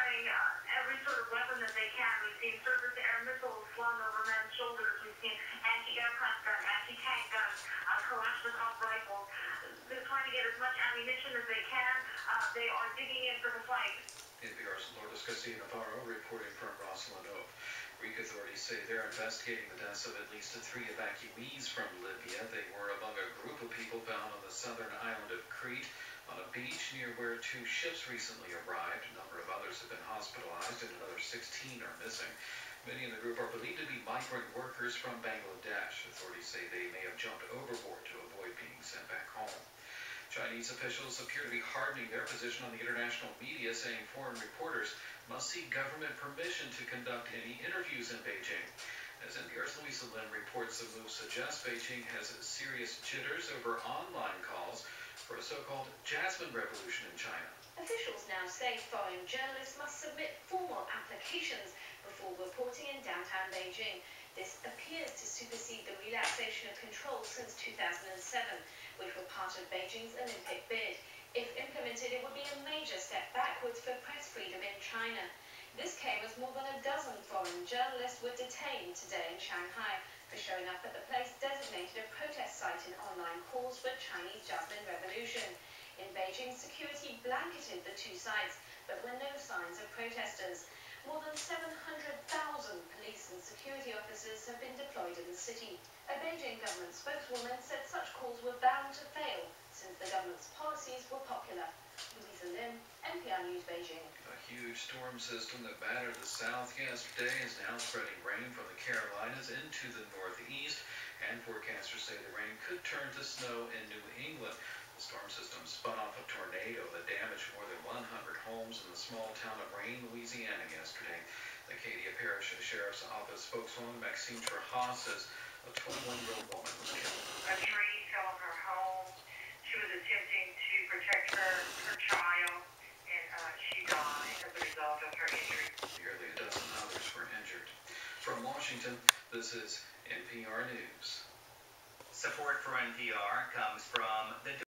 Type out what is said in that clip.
carrying every sort of weapon that they can. We've seen surface-to-air missiles flung over men's shoulders. We've seen anti-aircraft guns, anti-tank guns, Kalashnikov rifles. They're trying to get as much ammunition as they can. They are digging in for the fight. NPR's Lourdes Castillo-Navarro reporting from Barcelona. Greek authorities say they're investigating the deaths of at least 3 evacuees from Libya. They were among a group of people found on the southern island of Crete on a beach near where 2 ships recently arrived. A number of others have been hospitalized and another 16 are missing. Many in the group are believed to be migrant workers from Bangladesh. Authorities say they may have jumped overboard to avoid being sent back home. Chinese officials appear to be hardening their position on the international media, saying foreign reporters must seek government permission to conduct any interviews in Beijing. As NPR's Louisa Lim reports, the move suggests Beijing has serious jitters over online calls for a so-called Jasmine revolution in China. Officials now say foreign journalists must submit formal applications before reporting in downtown Beijing. This appears to supersede the relaxation of controls since 2007, which were part of Beijing's Olympic bid. If implemented, it would be a major step backwards for press freedom in China. This came as more than a dozen foreign journalists were detained today in Shanghai for showing up at the place designated a protest site in online calls for Chinese Jasmine revolution. In Beijing, security blanketed the 2 sites, but were no signs of protesters. More than 700,000 police and security officers have been deployed in the city. A Beijing government spokeswoman said such calls were bound to fail since the government's policies were popular. Louisa Lim, NPR News, Beijing. A huge storm system that battered the south yesterday is now spreading rain from the Carolinas into the northeast, and forecasters say the rain could turn to snow in New England. The storm system spun off a tornado that damaged more than 100 homes in the small town of Rayne, Louisiana yesterday. The Acadia Parish Sheriff's Office spokeswoman Maxine Trujillo says a 21-year-old woman was killed. A tree fell on her home. She was attempting to protect her child, and she died as a result of her injuries. Nearly a dozen others were injured. From Washington, this is NPR News. Support for NPR comes from the